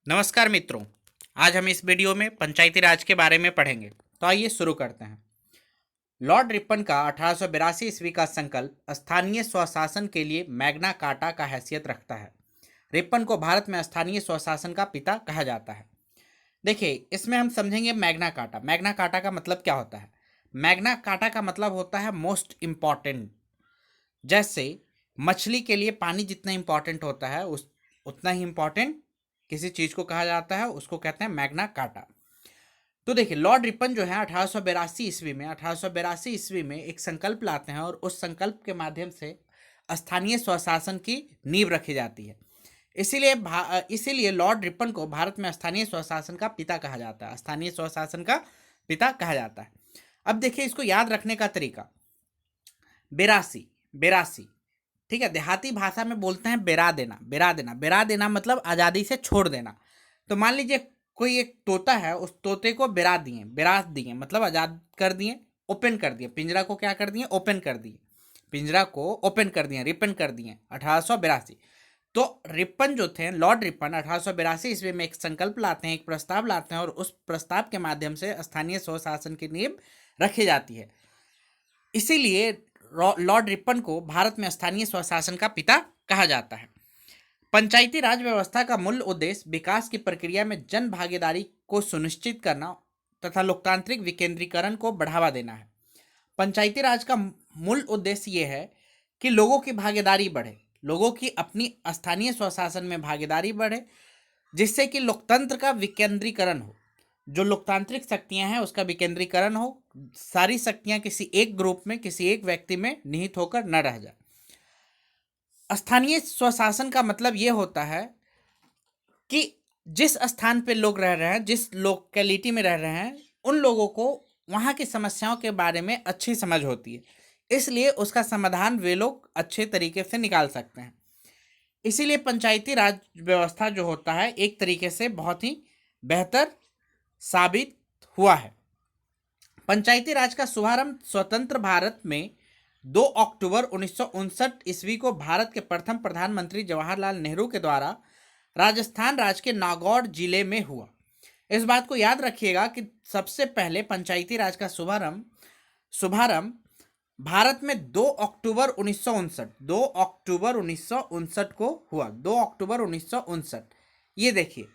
नमस्कार मित्रों। आज हम इस वीडियो में पंचायती राज के बारे में पढ़ेंगे। तो आइए शुरू करते हैं। लॉर्ड रिपन का 1882 ईस्वी का संकल्प स्थानीय स्वशासन के लिए मैग्ना कार्टा का हैसियत रखता है। रिपन को भारत में स्थानीय स्वशासन का पिता कहा जाता है। देखिए, इसमें हम समझेंगे मैग्ना कार्टा। मैग्ना कार्टा का मतलब क्या होता है? मैग्ना कार्टा का मतलब होता है मोस्ट इम्पॉर्टेंट। जैसे मछली के लिए पानी जितना इम्पॉर्टेंट होता है उस उतना ही इम्पॉर्टेंट किसी चीज़ को कहा जाता है, उसको कहते हैं मैग्ना कार्टा। तो देखिए, लॉर्ड रिपन जो है 1882 ईस्वी में एक संकल्प लाते हैं और उस संकल्प के माध्यम से स्थानीय स्वशासन की नींव रखी जाती है। इसीलिए लॉर्ड रिपन को भारत में स्थानीय स्वशासन का पिता कहा जाता है। स्थानीय स्वशासन का पिता कहा जाता है। अब देखिए, इसको याद रखने का तरीका। बेरासी बेरासी, ठीक है। देहाती भाषा में बोलते हैं बेरा देना। बेरा देना मतलब आज़ादी से छोड़ देना। तो मान लीजिए कोई एक तोता है, उस तोते को बेरा दिए मतलब आज़ाद कर दिए, ओपन कर दिए। पिंजरा को क्या कर दिए? ओपन कर दिए। पिंजरा को ओपन कर दिए, रिपन कर दिए 1882। तो रिपन जो थे, लॉर्ड रिपन 1882 ईस्वी में एक संकल्प लाते हैं, एक प्रस्ताव लाते हैं और उस प्रस्ताव के माध्यम से स्थानीय स्वशासन की नींव रखी जाती है। इसीलिए लॉर्ड रिपन को भारत में स्थानीय स्वशासन का पिता कहा जाता है। पंचायती राज व्यवस्था का मूल उद्देश्य विकास की प्रक्रिया में जन भागीदारी को सुनिश्चित करना तथा लोकतांत्रिक विकेंद्रीकरण को बढ़ावा देना है। पंचायती राज का मूल उद्देश्य ये है कि लोगों की भागीदारी बढ़े, लोगों की अपनी स्थानीय स्वशासन में भागीदारी बढ़े, जिससे कि लोकतंत्र का विकेंद्रीकरण हो। जो लोकतांत्रिक शक्तियां हैं उसका विकेंद्रीकरण हो, सारी शक्तियां किसी एक ग्रुप में, किसी एक व्यक्ति में निहित होकर न रह जाए। स्थानीय स्वशासन का मतलब यह होता है कि जिस स्थान पे लोग रह रहे हैं, जिस लोकेलिटी में रह रहे हैं, उन लोगों को वहाँ की समस्याओं के बारे में अच्छी समझ होती है, इसलिए उसका समाधान वे लोग अच्छे तरीके से निकाल सकते हैं। इसीलिए पंचायती राज व्यवस्था जो होता है एक तरीके से बहुत ही बेहतर साबित हुआ है। पंचायती राज का शुभारंभ स्वतंत्र भारत में 2 अक्टूबर 1959 ईस्वी को भारत के प्रथम प्रधानमंत्री जवाहरलाल नेहरू के द्वारा राजस्थान राज्य के नागौर जिले में हुआ। इस बात को याद रखिएगा कि सबसे पहले पंचायती राज का शुभारंभ भारत में 2 अक्टूबर 1959 को हुआ। 2 अक्टूबर 1959। ये देखिए,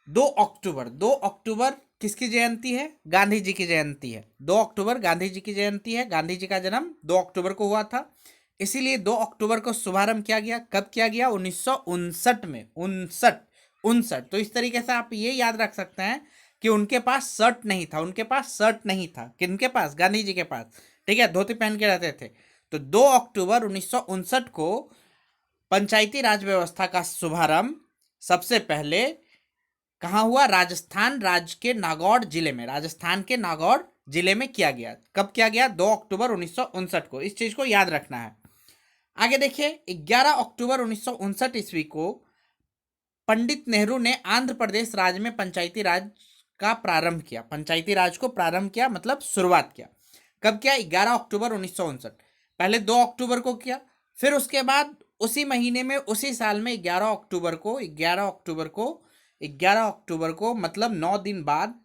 2 अक्टूबर किसकी जयंती है? गांधी जी की जयंती है। 2 अक्टूबर गांधी जी की जयंती है। गांधी जी का जन्म 2 अक्टूबर को हुआ था, इसीलिए 2 अक्टूबर को शुभारंभ किया गया। कब किया गया? 1959 में। 59। तो इस तरीके से आप ये याद रख सकते हैं कि उनके पास शर्ट नहीं था। उनके पास शर्ट नहीं था। किनके पास? गांधी जी के पास, ठीक है। धोती पहन के रहते थे। तो 2 अक्टूबर 1959 को पंचायती राज व्यवस्था का शुभारंभ सबसे पहले कहाँ हुआ? राजस्थान राज्य के नागौर जिले में। राजस्थान के नागौर जिले में किया गया। कब किया गया? 2 अक्टूबर 1959 को। इस चीज को याद रखना है। आगे देखिए, 11 अक्टूबर 1959 ईस्वी को पंडित नेहरू ने आंध्र प्रदेश राज्य में पंचायती राज का प्रारंभ किया। पंचायती राज को प्रारंभ किया मतलब शुरुआत किया। कब किया? 11 अक्टूबर 1959। पहले 2 अक्टूबर को किया, फिर उसके बाद उसी महीने में, उसी साल में 11 अक्टूबर को मतलब 9 दिन बाद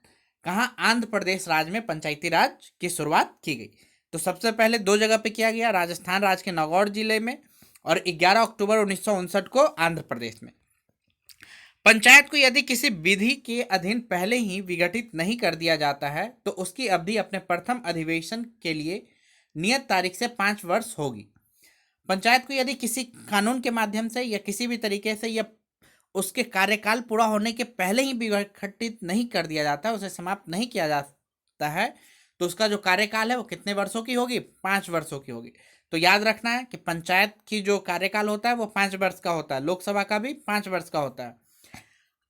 कहाँ? आंध्र प्रदेश राज्य में पंचायती राज की शुरुआत की गई। तो सबसे पहले 2 जगह पे किया गया, राजस्थान राज्य के नागौर जिले में और 11 अक्टूबर 1959 को आंध्र प्रदेश में। पंचायत को यदि किसी विधि के अधीन पहले ही विघटित नहीं कर दिया जाता है तो उसकी अवधि अपने प्रथम अधिवेशन के लिए नियत तारीख से 5 वर्ष होगी। पंचायत को यदि किसी कानून के माध्यम से या किसी भी तरीके से या उसके कार्यकाल पूरा होने के पहले ही विघटित नहीं कर दिया जाता है, उसे समाप्त नहीं किया जाता है, तो उसका जो कार्यकाल है वो कितने वर्षों की होगी? 5 वर्षों की होगी। तो याद रखना है कि पंचायत की जो कार्यकाल होता है वो 5 वर्ष का होता है। लोकसभा का भी 5 वर्ष का होता है।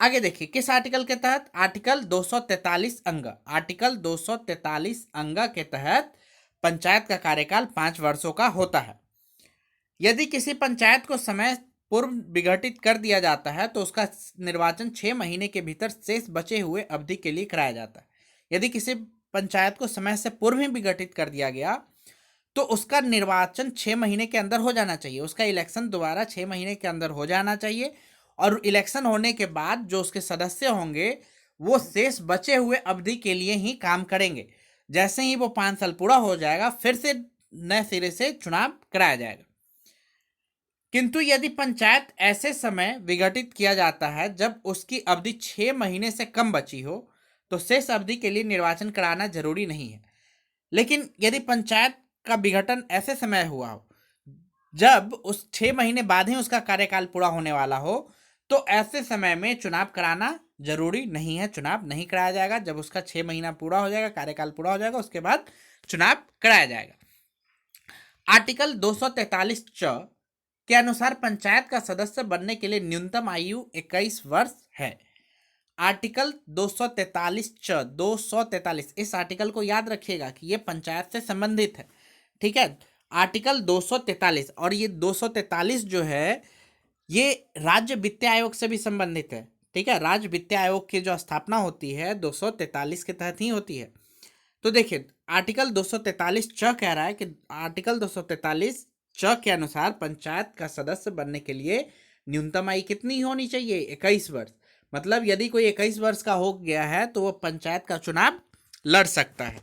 आगे देखिए, किस आर्टिकल के तहत? आर्टिकल 243 अंग। आर्टिकल 243 अंग के तहत पंचायत का कार्यकाल 5 वर्षों का होता है। यदि किसी पंचायत को समय पूर्व विघटित कर दिया जाता है तो उसका निर्वाचन 6 महीने के भीतर शेष बचे हुए अवधि के लिए कराया जाता है। यदि किसी पंचायत को समय से पूर्व ही विघटित कर दिया गया तो उसका निर्वाचन 6 महीने के अंदर हो जाना चाहिए। उसका इलेक्शन दोबारा 6 महीने के अंदर हो जाना चाहिए और इलेक्शन होने के बाद जो उसके सदस्य होंगे वो शेष बचे हुए अवधि के लिए ही काम करेंगे। जैसे ही वो 5 साल पूरा हो जाएगा फिर से नए सिरे से चुनाव कराया जाएगा। किंतु यदि पंचायत ऐसे समय विघटित किया जाता है जब उसकी अवधि 6 महीने से कम बची हो तो शेष अवधि के लिए निर्वाचन कराना जरूरी नहीं है। लेकिन यदि पंचायत का विघटन ऐसे समय हुआ हो जब उस 6 महीने बाद ही उसका कार्यकाल पूरा होने वाला हो तो ऐसे समय में चुनाव कराना जरूरी नहीं है, चुनाव नहीं कराया जाएगा। जब उसका 6 महीना पूरा हो जाएगा, कार्यकाल पूरा हो जाएगा, उसके बाद चुनाव कराया जाएगा। आर्टिकल 243 च के अनुसार पंचायत का सदस्य बनने के लिए न्यूनतम आयु 21 वर्ष है। आर्टिकल 243 च 243, इस आर्टिकल को याद रखिएगा कि ये पंचायत से संबंधित है, ठीक है। आर्टिकल 243, और ये 243 जो है ये राज्य वित्त आयोग से भी संबंधित है, ठीक है। राज्य वित्त आयोग की जो स्थापना होती है 243 के तहत ही होती है। तो देखिए आर्टिकल 243 च कह रहा है कि आर्टिकल 243 च के अनुसार पंचायत का सदस्य बनने के लिए न्यूनतम आयु कितनी होनी चाहिए? 21 वर्ष। मतलब यदि कोई 21 वर्ष का हो गया है तो वह पंचायत का चुनाव लड़ सकता है।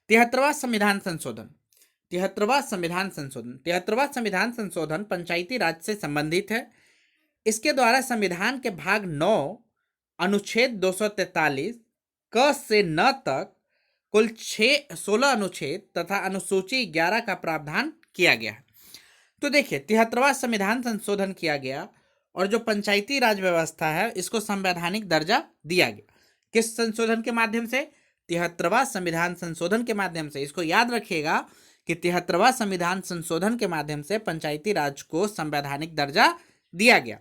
73वां संविधान संशोधन। 73वां संविधान संशोधन पंचायती राज से संबंधित है। इसके द्वारा संविधान के भाग 9 अनुच्छेद 243 क से न तक कुल 16 अनुच्छेद तथा अनुसूची 11 का प्रावधान किया गया है। तो देखिए 73वां संविधान संशोधन किया गया और जो पंचायती राज व्यवस्था है इसको संवैधानिक दर्जा दिया गया। किस संशोधन के माध्यम से? 73वां संविधान संशोधन के माध्यम से। इसको याद रखिएगा कि 73वां संविधान संशोधन के माध्यम से पंचायती राज को संवैधानिक दर्जा दिया गया।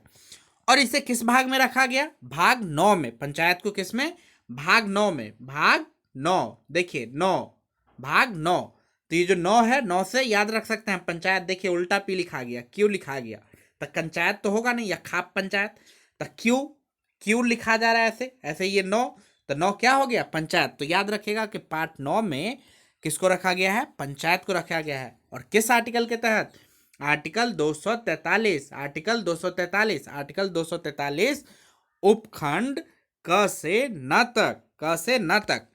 और इसे किस भाग में रखा गया? भाग 9 में। पंचायत को किस में? भाग 9 में। भाग 9, देखिए 9, भाग 9। तो ये जो 9 है, 9 से याद रख सकते हैं पंचायत। देखिए उल्टा पी लिखा गया, क्यों लिखा गया? तो पंचायत तो होगा नहीं, या खाप पंचायत, तो क्यों लिखा जा रहा है ऐसे? ऐसे ये 9, तो 9 क्या हो गया? पंचायत। तो याद रखेगा कि पार्ट 9 में किसको रखा गया है? पंचायत को रखा गया है। और किस आर्टिकल के तहत? आर्टिकल 243। आर्टिकल 243, आर्टिकल 243 उपखंड क से न तक, क से न तक।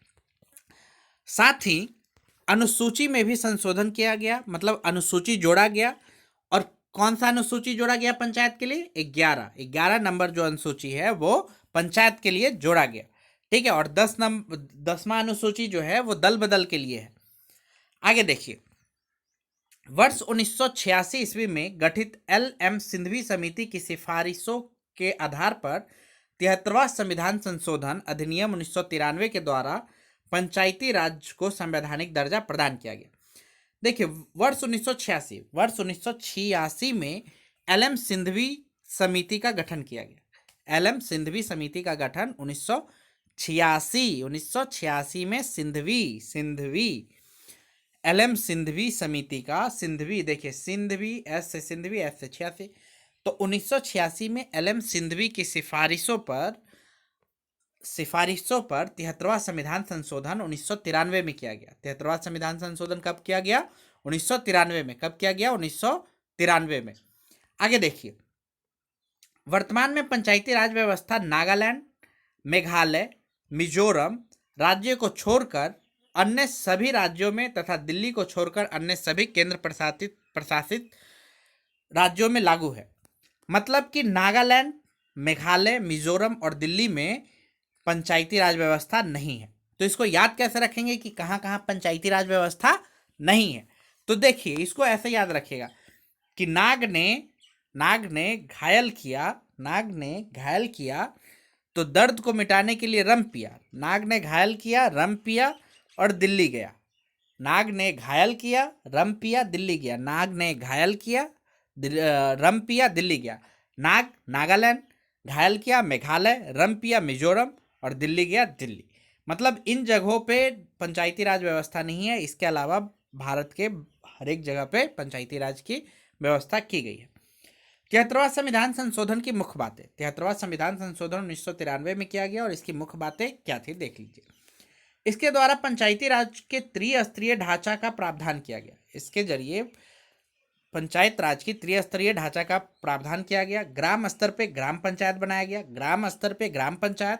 साथ ही अनुसूची में भी संशोधन किया गया, मतलब अनुसूची जोड़ा गया। और कौन सा अनुसूची जोड़ा गया पंचायत के लिए? 11 नंबर जो अनुसूची है वो पंचायत के लिए जोड़ा गया, ठीक है। और 10वां अनुसूची जो है वो दल बदल के लिए है। आगे देखिए, वर्ष 1986 ईस्वी में गठित LM सिंघवी समिति की सिफारिशों के आधार पर 73वां संविधान संशोधन अधिनियम 1993 के द्वारा पंचायती राज को संवैधानिक दर्जा प्रदान किया गया। देखिए वर्ष 1986 में LM सिंघवी समिति का गठन किया गया। LM सिंघवी समिति का गठन 1986 में सिंघवी LM सिंघवी समिति का, सिंघवी देखिए सिंघवी एस से 86, तो 1986 में LM सिंघवी की सिफारिशों पर 73वां संविधान संशोधन 1993 में किया गया। 73वां संविधान संशोधन कब किया गया? 1993 में। कब किया गया? 1993 में। आगे देखिए, वर्तमान में पंचायती राज व्यवस्था नागालैंड, मेघालय, मिजोरम राज्य को छोड़कर अन्य सभी राज्यों में तथा दिल्ली को छोड़कर अन्य सभी केंद्र प्रशासित राज्यों में लागू है। मतलब कि नागालैंड, मेघालय, मिजोरम और दिल्ली में पंचायती राज व्यवस्था नहीं है। तो इसको याद कैसे रखेंगे कि कहाँ कहाँ पंचायती राज व्यवस्था नहीं है? तो देखिए इसको ऐसे याद रखिएगा कि नाग ने घायल किया तो दर्द को मिटाने के लिए रम पिया। नाग ने घायल किया, रम पिया और दिल्ली गया। नाग ने घायल किया, रम पिया, दिल्ली गया। नाग ने घायल किया, रम पिया, दिल्ली गया। नाग नागालैंड, घायल किया मेघालय, रम पिया मिजोरम और दिल्ली गया दिल्ली। मतलब इन जगहों पे पंचायती राज व्यवस्था नहीं है। इसके अलावा भारत के हर एक जगह पे पंचायती राज की व्यवस्था की गई है। 73वां संविधान संशोधन की मुख्य बातें। 73वां संविधान संशोधन 1993 में किया गया और इसकी मुख्य बातें क्या थी देख लीजिए। इसके द्वारा पंचायती राज के त्रिस्तरीय ढांचा का प्रावधान किया गया। इसके जरिए पंचायत राज की त्रिस्तरीय ढांचा का प्रावधान किया गया। ग्राम स्तर पे ग्राम पंचायत बनाया गया, ग्राम स्तर पे ग्राम पंचायत,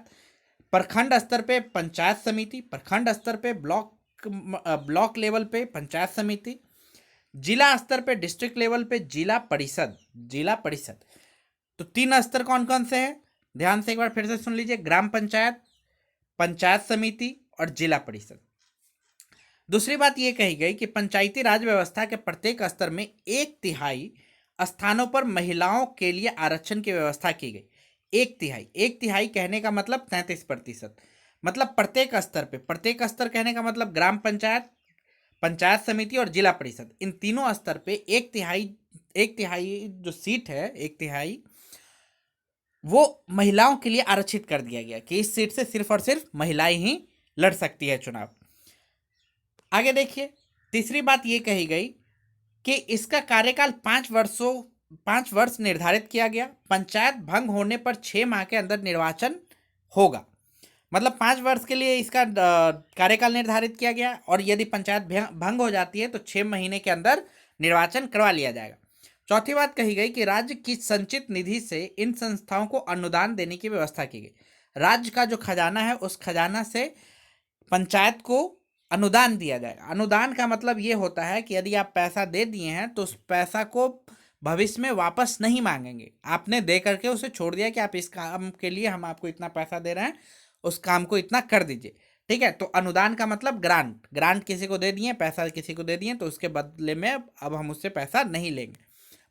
प्रखंड स्तर पे पंचायत समिति, प्रखंड स्तर पे ब्लॉक लेवल पे पंचायत समिति, जिला स्तर पे डिस्ट्रिक्ट लेवल पे जिला परिषद। जिला परिषद तो 3 स्तर कौन कौन से हैं, ध्यान से एक बार फिर से सुन लीजिए, ग्राम पंचायत, पंचायत समिति और जिला परिषद। दूसरी बात यह कही गई कि पंचायती राज व्यवस्था के प्रत्येक स्तर में 1/3 स्थानों पर महिलाओं के लिए आरक्षण की व्यवस्था की गई। 1/3, 1/3 कहने का मतलब 33%, मतलब प्रत्येक स्तर पे, प्रत्येक स्तर कहने का मतलब ग्राम पंचायत, पंचायत समिति और जिला परिषद, इन तीनों स्तर पे 1/3 जो सीट है, 1/3 वो महिलाओं के लिए आरक्षित कर दिया गया कि इस सीट से सिर्फ और सिर्फ महिलाएं ही लड़ सकती है चुनाव। आगे देखिए, तीसरी बात यह कही गई कि इसका कार्यकाल 5 वर्ष निर्धारित किया गया। पंचायत भंग होने पर 6 माह के अंदर निर्वाचन होगा, मतलब 5 वर्ष के लिए इसका कार्यकाल निर्धारित किया गया, और यदि पंचायत भंग हो जाती है तो 6 महीने के अंदर निर्वाचन करवा लिया जाएगा। चौथी बात कही गई कि राज्य की संचित निधि से इन संस्थाओं को अनुदान देने की व्यवस्था की गई। राज्य का जो खजाना है उस खजाना से पंचायत को अनुदान दिया जाएगा। अनुदान का मतलब ये होता है कि यदि आप पैसा दे दिए हैं तो उस पैसा को भविष्य में वापस नहीं मांगेंगे, आपने दे करके उसे छोड़ दिया कि आप इस काम के लिए हम आपको इतना पैसा दे रहे हैं, उस काम को इतना कर दीजिए, ठीक है। तो अनुदान का मतलब ग्रांट किसी को दे दिए, पैसा किसी को दे दिए, तो उसके बदले में अब हम उससे पैसा नहीं लेंगे,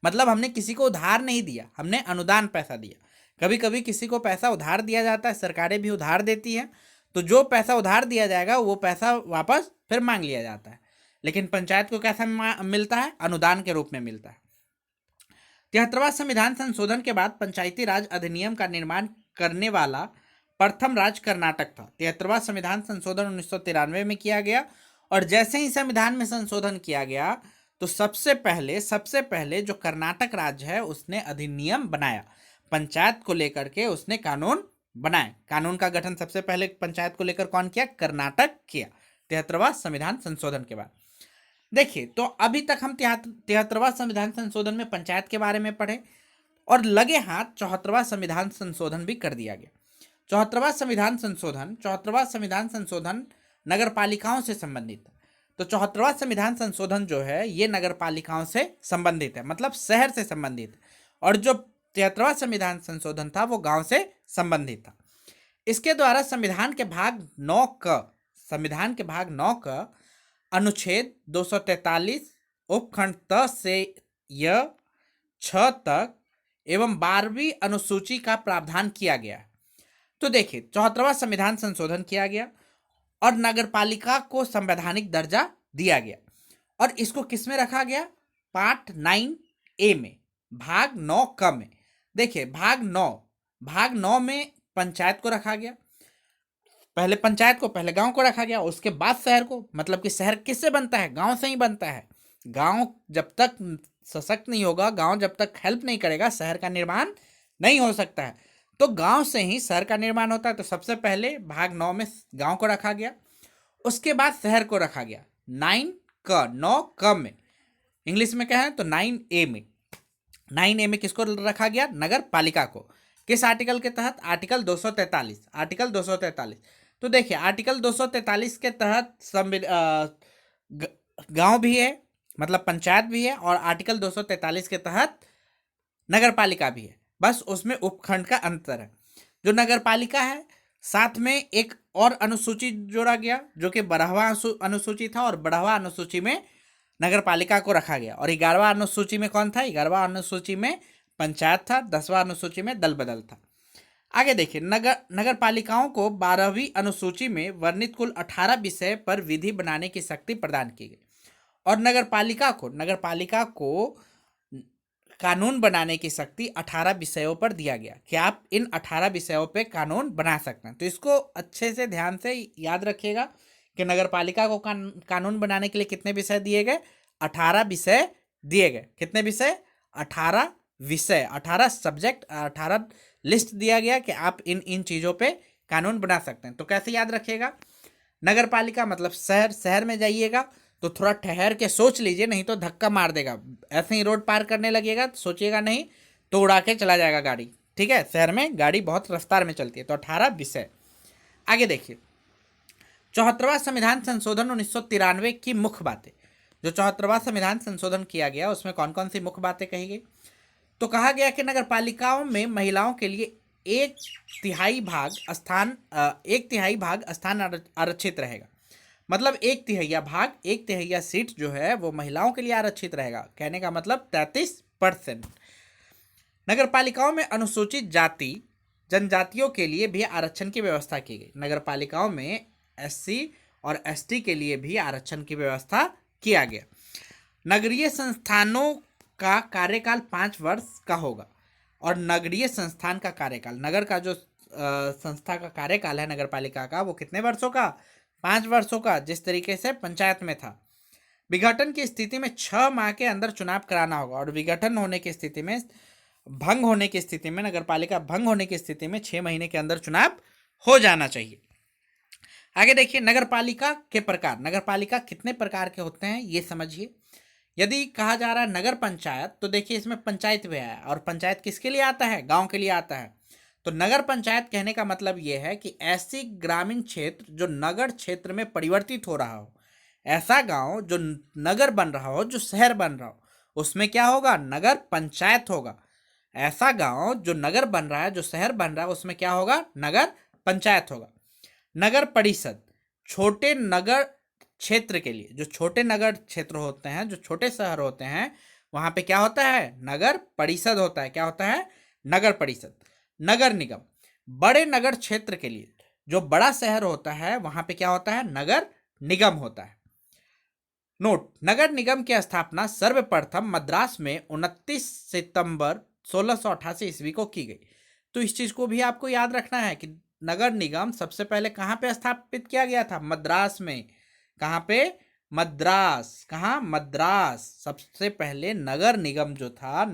मतलब हमने किसी को उधार नहीं दिया, हमने अनुदान पैसा दिया। कभी कभी किसी को पैसा उधार दिया जाता है, सरकारें भी उधार देती हैं, तो जो पैसा उधार दिया जाएगा वो पैसा वापस फिर मांग लिया जाता है, लेकिन पंचायत को कैसा मिलता है, अनुदान के रूप में मिलता है। 73वां संविधान संशोधन के बाद पंचायती राज अधिनियम का निर्माण करने वाला प्रथम राज्य कर्नाटक था। 73वां संविधान संशोधन 1993 में किया गया, और जैसे ही संविधान में संशोधन किया गया तो सबसे पहले जो कर्नाटक राज्य है उसने अधिनियम बनाया, पंचायत को लेकर के उसने कानून बनाए। कानून का गठन सबसे पहले पंचायत को लेकर कौन किया, कर्नाटक किया 73वां संविधान संशोधन के बाद। देखिए, तो अभी तक हम 73वां संविधान संशोधन में पंचायत के बारे में पढ़े, और लगे हाथ 74वां संविधान संशोधन भी कर दिया गया। 74वां संविधान संशोधन नगर पालिकाओं से संबंधित। तो 74वां संविधान संशोधन जो है ये नगर पालिकाओं से संबंधित है, मतलब शहर से संबंधित, और जो 73वां संविधान संशोधन था वो गांव से संबंधित था। इसके द्वारा संविधान के भाग 9 का अनुच्छेद 243 उपखंड त से य 6 तक एवं 12वीं अनुसूची का प्रावधान किया गया। तो देखिए, 74वां संविधान संशोधन किया गया और नगर पालिका को संवैधानिक दर्जा दिया गया, और इसको किस में रखा गया, पार्ट 9A में, भाग 9 क में। देखिए, भाग 9 में पंचायत को रखा गया, पहले पंचायत को, पहले गांव को रखा गया, उसके बाद शहर को। मतलब कि शहर किससे बनता है, गांव से ही बनता है। गांव जब तक सशक्त नहीं होगा, गांव जब तक हेल्प नहीं करेगा, शहर का निर्माण नहीं हो सकता है। तो गांव से ही शहर का निर्माण होता है। तो सबसे पहले भाग 9 में गांव को रखा गया, उसके बाद शहर को रखा गया 9 क में, इंग्लिश में क्या है तो 9A में। 9A में किसको रखा गया, नगर पालिका को। किस आर्टिकल के तहत, आर्टिकल 243। तो देखिए, आर्टिकल 243 के तहत गांव भी है, मतलब पंचायत भी है, और आर्टिकल 243 के तहत नगर पालिका भी है, बस उसमें उपखंड का अंतर है। जो नगर पालिका है, साथ में एक और अनुसूची जोड़ा गया जो कि 12वां अनुसूची था, और 12वां अनुसूची में नगर पालिका को रखा गया। और 11वां अनुसूची में कौन था, 11वां अनुसूची में पंचायत था, 10वां अनुसूची में दल बदल था। आगे देखिए, नगर पालिकाओं को 12वीं अनुसूची में वर्णित कुल 18 विषय पर विधि बनाने की शक्ति प्रदान की गई, और नगर पालिका को कानून बनाने की शक्ति 18 विषयों पर दिया गया कि आप इन 18 विषयों पे कानून बना सकते हैं। तो इसको अच्छे से ध्यान से याद रखिएगा कि नगर पालिका को कानून बनाने के लिए कितने विषय दिए गए, 18 विषय दिए गए। कितने विषय, 18 विषय, 18 सब्जेक्ट, 18 लिस्ट दिया गया कि आप इन चीज़ों पे कानून बना सकते हैं। तो कैसे याद रखिएगा, नगर पालिका मतलब शहर में जाइएगा तो थोड़ा ठहर के सोच लीजिए, नहीं तो धक्का मार देगा। ऐसे ही रोड पार करने लगेगा तो सोचिएगा नहीं, तो उड़ा के चला जाएगा गाड़ी। ठीक है, शहर में गाड़ी बहुत रफ्तार में चलती है। तो 18 विषय। आगे देखिए, 74वां संविधान संशोधन 1993 की मुख्य बातें। जो 74वां संविधान संशोधन किया गया उसमें कौन कौन सी मुख्य बातें कही गई? तो कहा गया कि नगर पालिकाओं में महिलाओं के लिए एक तिहाई भाग स्थान आरक्षित रहेगा। मतलब एक तिहाइया भाग, एक तिहाइया सीट जो है वो महिलाओं के लिए आरक्षित रहेगा। कहने का मतलब 33%। नगर पालिकाओं में अनुसूचित जाति जनजातियों के लिए भी आरक्षण की व्यवस्था की गई। नगर पालिकाओं में SC और ST के लिए भी आरक्षण की व्यवस्था किया गया। नगरीय संस्थानों का कार्यकाल 5 वर्ष का होगा। और नगरीय संस्थान का कार्यकाल, नगर का जो संस्था का कार्यकाल है नगर पालिका का, वो कितने वर्षों का? 5 वर्षों का, जिस तरीके से पंचायत में था। विघटन की स्थिति में 6 माह के अंदर चुनाव कराना होगा। और विघटन होने की स्थिति में, भंग होने की स्थिति में, नगर पालिका भंग होने की स्थिति में 6 महीने के अंदर चुनाव हो जाना चाहिए। आगे देखिए, नगर पालिका के प्रकार। नगर पालिका कितने प्रकार के होते हैं ये समझिए। यदि कहा जा रहा है नगर पंचायत, तो देखिए इसमें पंचायत भी आया। और पंचायत किसके लिए आता है? गांव के लिए आता है। तो नगर पंचायत कहने का मतलब ये है कि ऐसी ग्रामीण क्षेत्र जो नगर क्षेत्र में परिवर्तित हो रहा हो, ऐसा गांव जो नगर बन रहा हो, जो शहर बन रहा हो, उसमें क्या होगा? नगर पंचायत होगा। ऐसा गांव जो नगर बन रहा है, जो शहर बन रहा है, उसमें क्या होगा? नगर पंचायत होगा। नगर परिषद, छोटे नगर क्षेत्र के लिए, जो छोटे नगर क्षेत्र होते हैं, जो छोटे शहर होते हैं, वहां पे क्या होता है? नगर परिषद होता है। क्या होता है? नगर परिषद। नगर निगम, बड़े नगर क्षेत्र के लिए, जो बड़ा शहर होता है वहां पे क्या होता है? नगर निगम होता है। नोट, नगर निगम की स्थापना सर्वप्रथम मद्रास में 29 सितंबर 1688 ईस्वी को की गई। तो इस चीज को भी आपको याद रखना है कि नगर निगम सबसे पहले कहां पे स्थापित किया गया था? मद्रास में। कहां पे? मद्रास। कहां? मद्रास। सबसे पहले नगर निगम जो था,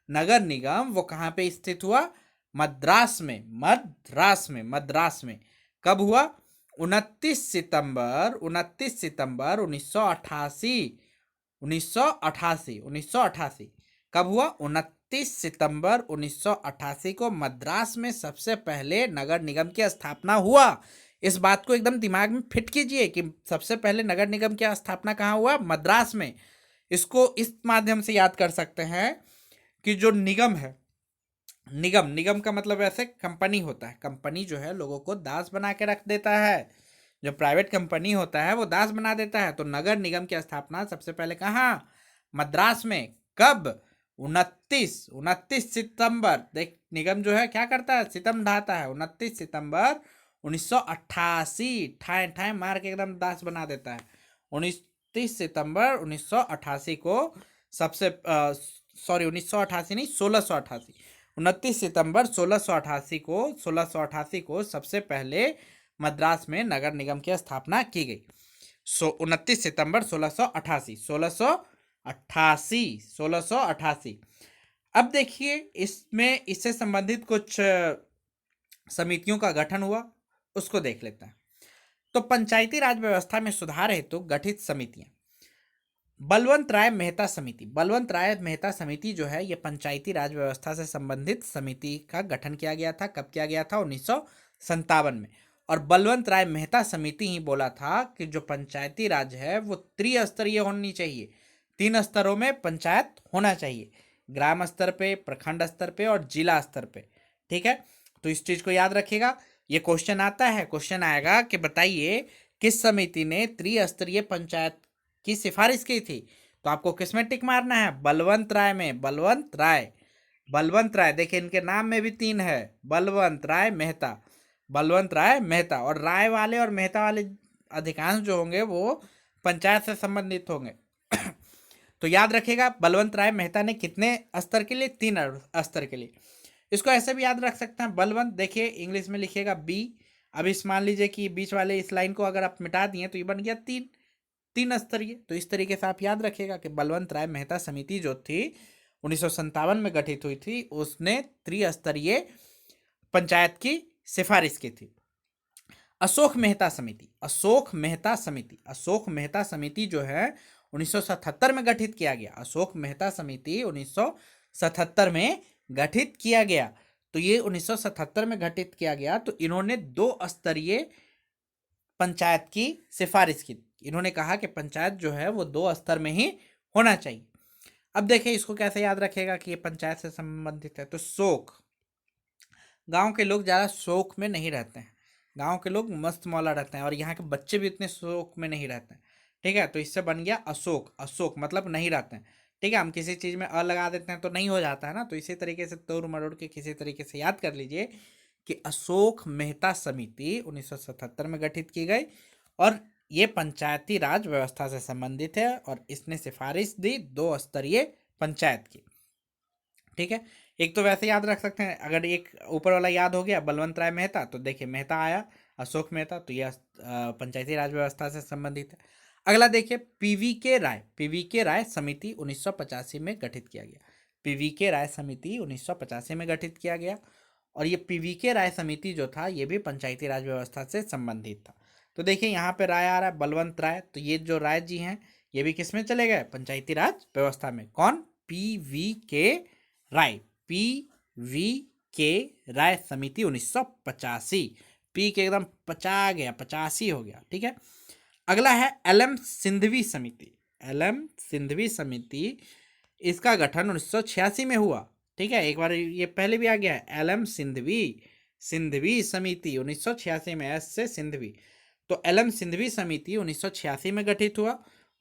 नगर निगम वो कहां पे स्थित हुआ? मद्रास में। मद्रास में। कब हुआ? 29 सितंबर 1988। कब हुआ? 29 सितंबर 1988 को मद्रास में सबसे पहले नगर निगम की स्थापना हुआ। इस बात को एकदम दिमाग में फिट कीजिए कि सबसे पहले नगर निगम की स्थापना कहाँ हुआ? मद्रास में। इसको इस माध्यम से याद कर सकते हैं कि जो निगम है, निगम का मतलब ऐसे कंपनी होता है। कंपनी जो है लोगों को दास बना के रख देता है। जो प्राइवेट कंपनी होता है वो दास बना देता है। तो नगर निगम की स्थापना सबसे पहले कहाँ? मद्रास में। कब? 29 सितंबर। देख, निगम जो है क्या करता है? सितम ढाता है। 29 सितंबर 1988। ठाए ठाए मार के एकदम दास बना देता है। 29 सितंबर 1988 को सबसे 1988 नहीं, 1688। 29 सितंबर 1688 को सबसे पहले मद्रास में नगर निगम की स्थापना की गई। 29 सितंबर 1688। अब देखिए, इसमें इससे संबंधित कुछ समितियों का गठन हुआ, उसको देख लेते हैं। तो पंचायती राज व्यवस्था में सुधार हेतु गठित समितियां। बलवंत राय मेहता समिति जो है ये पंचायती राज व्यवस्था से संबंधित समिति का गठन किया गया था। कब किया गया था? 1957 में। और बलवंत राय मेहता समिति ही बोला था कि जो पंचायती राज है वो त्रिस्तरीय होनी चाहिए। 3 स्तरों में पंचायत होना चाहिए, ग्राम स्तर पे, प्रखंड स्तर पे और जिला स्तर पे। ठीक है, तो इस चीज को याद रखिएगा। ये क्वेश्चन आता है, क्वेश्चन आएगा कि बताइए किस समिति ने त्रिस्तरीय पंचायत की सिफारिश की थी? तो आपको किसमें टिक मारना है? बलवंत राय में। बलवंत राय। देखिए इनके नाम में भी 3 है, बलवंत राय मेहता। और राय वाले और मेहता वाले अधिकांश जो होंगे वो पंचायत से संबंधित होंगे। तो याद रखिएगा, बलवंत राय मेहता ने कितने स्तर के लिए? 3 स्तर के लिए। इसको ऐसे भी याद रख सकते हैं, बलवंत, देखिए इंग्लिश में लिखिएगा बी। अब इस मान लीजिए कि बीच वाले इस लाइन को अगर आप मिटा दिए तो ये बन गया 3 स्तरीय। तो इस तरीके से आप याद रखिएगा कि बलवंत राय मेहता समिति जो थी 1957 में गठित हुई थी, उसने त्रिस्तरीय पंचायत की सिफारिश की थी। अशोक मेहता समिति, अशोक मेहता समिति, अशोक मेहता समिति जो है 1977 में गठित किया गया। अशोक मेहता समिति 1977 में गठित किया गया। तो ये 1977 में गठित किया गया। तो इन्होंने 2 स्तरीय पंचायत की सिफारिश की। इन्होंने कहा कि पंचायत जो है वो 2 स्तर में ही होना चाहिए। अब देखिए इसको कैसे याद रखेगा कि ये पंचायत से संबंधित है। तो शोक, गांव के लोग ज़्यादा शोक में नहीं रहते हैं, गांव के लोग मस्त मौला रहते हैं और यहाँ के बच्चे भी इतने शोक में नहीं रहते हैं। ठीक है, तो इससे बन गया अशोक, अशोक मतलब नहीं रहते हैं। ठीक है, हम किसी चीज़ में अ लगा देते हैं तो नहीं हो जाता है ना। तो इसी तरीके से तोड़ मरोड़ के किसी तरीके से याद कर लीजिए कि अशोक मेहता समिति 1977 में गठित की गई और ये पंचायती राज व्यवस्था से संबंधित है और इसने सिफारिश दी 2 स्तरीय पंचायत की। ठीक है, एक तो वैसे याद रख सकते हैं, अगर एक ऊपर वाला याद हो गया बलवंत राय मेहता, तो देखिए मेहता आया, अशोक मेहता, तो यह पंचायती राज व्यवस्था से संबंधित है। अगला देखिए पीवीके राय, पीवीके राय समिति 1985 में गठित किया गया। पीवीके राय समिति 1985 में गठित किया गया और ये पीवीके राय समिति जो था ये भी पंचायती राज व्यवस्था से संबंधित था। तो देखिए यहाँ पे राय आ रहा है बलवंत राय, तो ये जो राय जी हैं ये भी किस में चले गए, पंचायती राज व्यवस्था में। कौन, पीवीके राय, पीवीके राय समिति 1985, पी के एकदम 50 गया, 85 हो गया। ठीक है, अगला है एलएम सिंधवी समिति, एलएम सिंधवी समिति, इसका गठन 1986 में हुआ। ठीक है, एक बार ये पहले भी आ गया है, एलएम सिंधवी, सिंधवी समिति 1986 में, एस से सिंधवी। तो एलएम सिंधवी समिति 1986 में गठित हुआ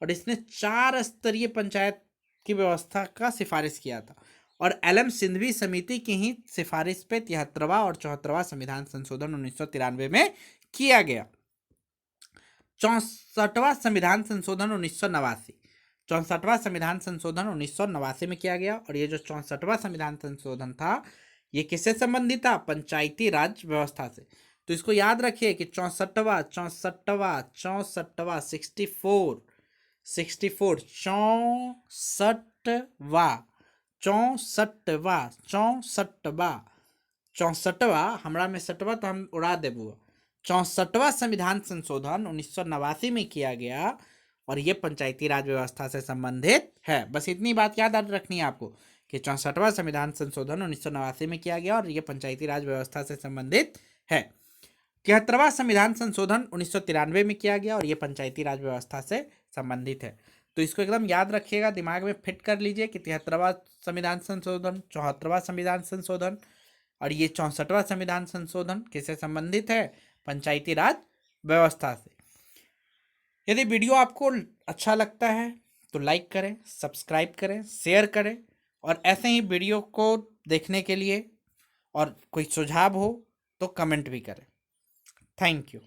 और इसने 4 स्तरीय पंचायत की व्यवस्था का सिफारिश किया था और एलएम सिंधवी समिति की ही सिफारिश पे 73वां और 74वां संविधान संशोधन 1993 में किया गया। 64वां संविधान संशोधन 1989, 64वां संविधान संशोधन 1989 में किया गया और ये जो 64वां संविधान संशोधन था ये किससे संबंधित था, पंचायती राज व्यवस्था से। तो इसको याद रखिए कि 64वां 64वां 64वां 64 64 64वां 64वां 64वां 64वां, हमरा में 60वां तो हम उड़ा देबू। 64वां संविधान संशोधन 1989 में किया गया और ये पंचायती राज व्यवस्था से संबंधित है। बस इतनी बात याद रखनी है आपको कि 64वां संविधान संशोधन 1989 में किया गया और ये पंचायती राज व्यवस्था से संबंधित है। 73वां संविधान संशोधन 1993 में किया गया और ये पंचायती राज व्यवस्था से संबंधित है। तो इसको एकदम याद रखिएगा, दिमाग में फिट कर लीजिए कि 73वां संविधान संशोधन, 74वां संविधान संशोधन और ये 64वां संविधान संशोधन किससे संबंधित है, पंचायती राज व्यवस्था से। यदि वीडियो आपको अच्छा लगता है तो लाइक करें, सब्सक्राइब करें, शेयर करें और ऐसे ही वीडियो को देखने के लिए और कोई सुझाव हो तो कमेंट भी करें। Thank you.